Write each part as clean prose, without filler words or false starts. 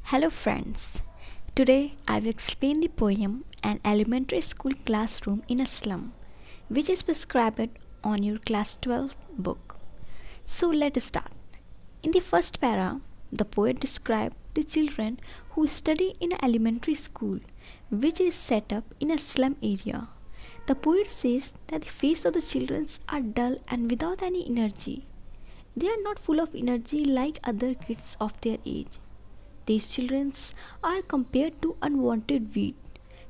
Hello, friends. Today I will explain the poem An Elementary School Classroom in a Slum, which is prescribed on your Class 12 book. So let's start. In the first para, the poet describes the children who study in an elementary school, which is set up in a slum area. The poet says that the faces of the children are dull and without any energy. They are not full of energy like other kids of their age. These children are compared to unwanted weed.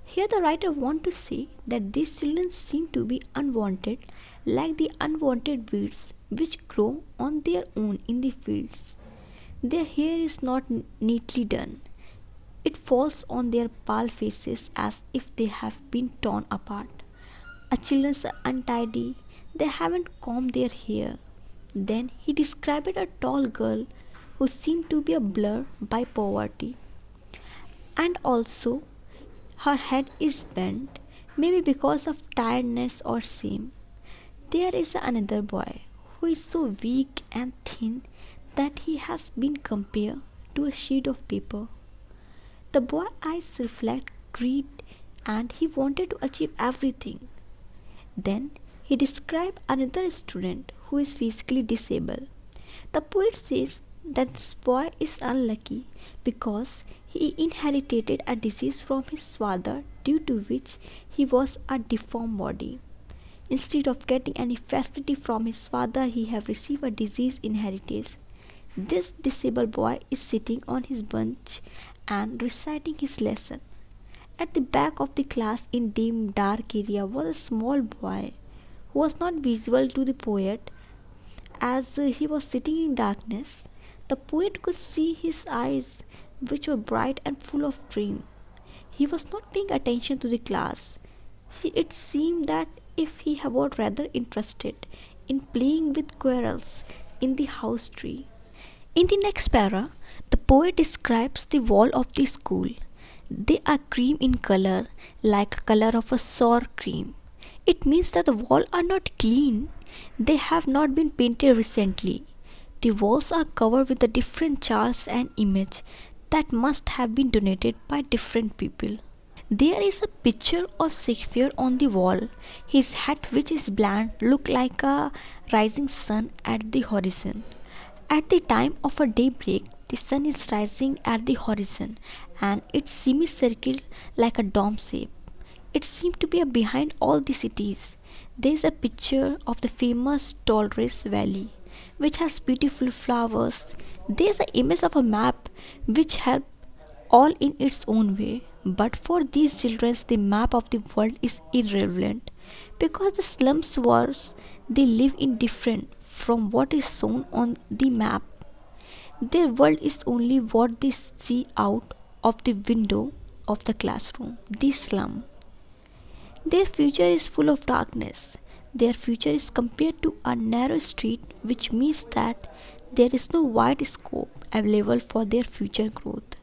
Here the writer wants to say that these children seem to be unwanted like the unwanted weeds which grow on their own in the fields. Their hair is not neatly done. It falls on their pale faces as if they have been torn apart. Our children are untidy. They haven't combed their hair. Then he described a tall girl who seemed to be a blur by poverty. And also, her head is bent, maybe because of tiredness or shame. There is another boy who is so weak and thin that he has been compared to a sheet of paper. The boy's eyes reflect greed and he wanted to achieve everything. Then he described another student who is physically disabled. The poet says that this boy is unlucky because he inherited a disease from his father due to which he was a deformed body. Instead of getting any facility from his father, he have received a disease inheritance. This disabled boy is sitting on his bench and reciting his lesson. At the back of the class in dim dark area was a small boy who was not visible to the poet as he was sitting in darkness. The poet could see his eyes, which were bright and full of dream. He was not paying attention to the class. It seemed that if he was rather interested in playing with squirrels in the house tree. In the next para, the poet describes the wall of the school. They are cream in color, like color of a sour cream. It means that the walls are not clean. They have not been painted recently. The walls are covered with the different charts and images that must have been donated by different people. There is a picture of Shakespeare on the wall. His hat, which is bland, looks like a rising sun at the horizon. At the time of a daybreak, the sun is rising at the horizon and its semicircle like a dome shape. It seems to be behind all the cities. There is a picture of the famous Dolores Valley, which has beautiful flowers. There is an image of a map which helps all in its own way. But for these children, the map of the world is irrelevant because the slums where they live in different from what is shown on the map. Their world is only what they see out of the window of the classroom, the slum. Their future is full of darkness. Their future is compared to a narrow street, which means that there is no wide scope available for their future growth.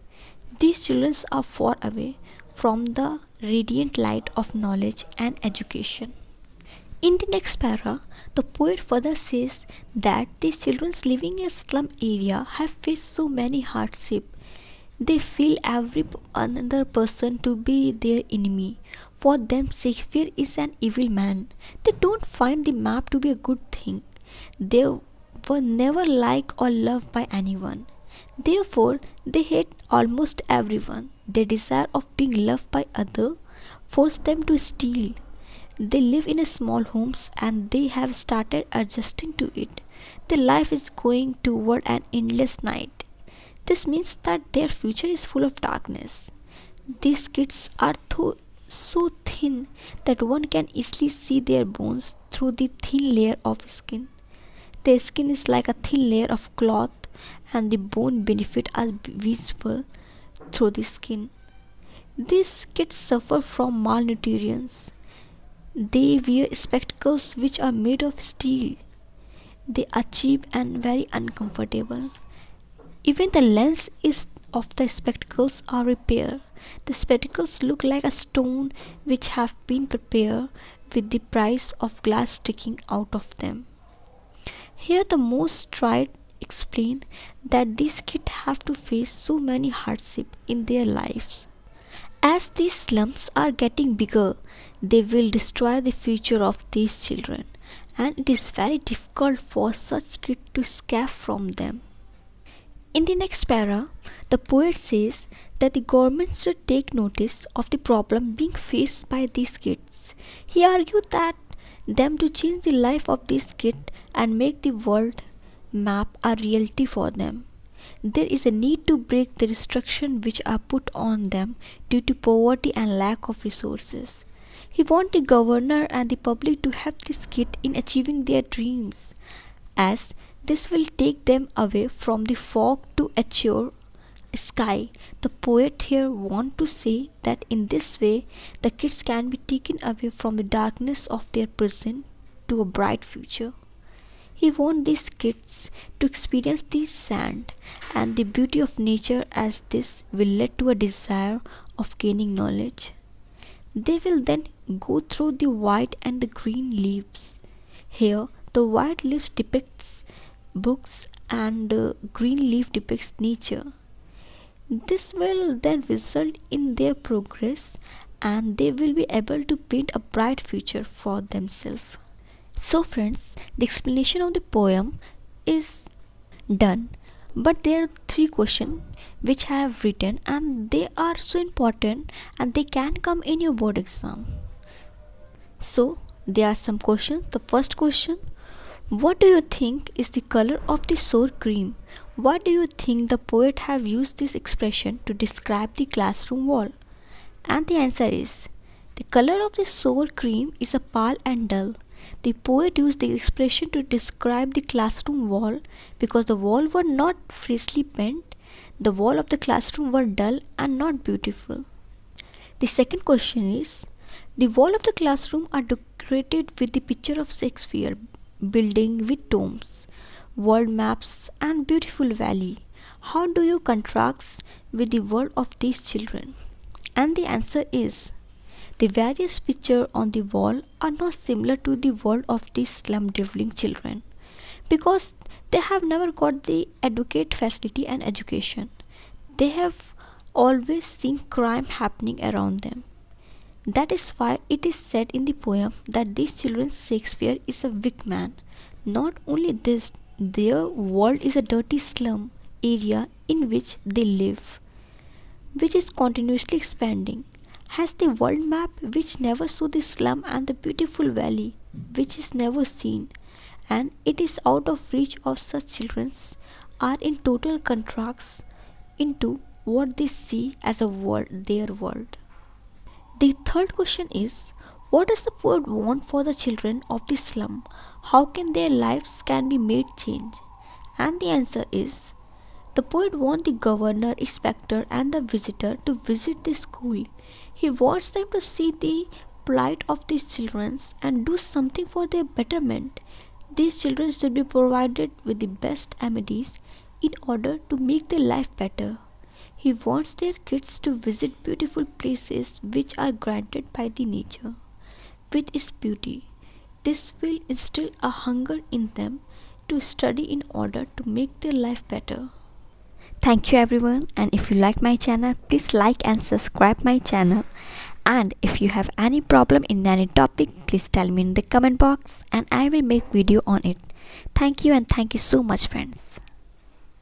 These children are far away from the radiant light of knowledge and education. In the next para, the poet further says that these children living in a slum area have faced so many hardships. They feel every another person to be their enemy. For them, Shakespeare is an evil man. They don't find the map to be a good thing. They were never liked or loved by anyone. Therefore, they hate almost everyone. Their desire of being loved by others forced them to steal. They live in a small homes and they have started adjusting to it. Their life is going toward an endless night. This means that their future is full of darkness. These kids are so thin that one can easily see their bones through the thin layer of skin. Their skin is like a thin layer of cloth and the bone benefit are visible through the skin. These kids suffer from malnutrition. They wear spectacles which are made of steel. They are cheap and very uncomfortable. Even the lens is of the spectacles are repaired. The spectacles look like a stone which have been prepared with the price of glass sticking out of them. Here the most tried explain that these kids have to face so many hardships in their lives. As these slums are getting bigger, they will destroy the future of these children, and it is very difficult for such kids to escape from them. In the next para, the poet says that the government should take notice of the problem being faced by these kids. He argued that them to change the life of these kids and make the world map a reality for them. There is a need to break the restrictions which are put on them due to poverty and lack of resources. He wants the governor and the public to help these kids in achieving their dreams, as this will take them away from the fog to azure sky. The poet here wants to say that in this way the kids can be taken away from the darkness of their prison to a bright future. He wants these kids to experience the sand and the beauty of nature, as this will lead to a desire of gaining knowledge. They will then go through the white and the green leaves. Here the white leaf depicts books and the green leaf depicts nature. This will then result in their progress, and they will be able to paint a bright future for themselves. So friends, the explanation of the poem is done, but there are three questions which I have written, and they are so important and they can come in your board exam. So there are some questions. The first question: what do you think is the color of the sour cream? Why do you think the poet have used this expression to describe the classroom wall? And the answer is, the color of the sour cream is a pale and dull. The poet used the expression to describe the classroom wall because the wall were not freshly painted. The wall of the classroom were dull and not beautiful. The second question is, the wall of the classroom are decorated with the picture of Shakespeare, building with domes, world maps and beautiful valley. How do you contrast with the world of these children? And the answer is, the various pictures on the wall are not similar to the world of these slum dwelling children because they have never got the adequate facility and education. They have always seen crime happening around them. That is why it is said in the poem that these children Shakespeare is a weak man. Not only this, their world is a dirty slum area in which they live, which is continuously expanding. Has the world map which never saw the slum and the beautiful valley which is never seen, and it is out of reach of such children are in total contrast into what they see as a world, their world. The third question is, what does the poet want for the children of the slum? How can their lives can be made change? And the answer is, the poet wants the governor, inspector and the visitor to visit the school. He wants them to see the plight of these children and do something for their betterment. These children should be provided with the best amenities in order to make their life better. He wants their kids to visit beautiful places which are granted by the nature with its beauty. This will instill a hunger in them to study in order to make their life better. Thank you everyone, and if you like my channel, please like and subscribe my channel. And if you have any problem in any topic, please tell me in the comment box and I will make video on it. Thank you, and thank you so much friends.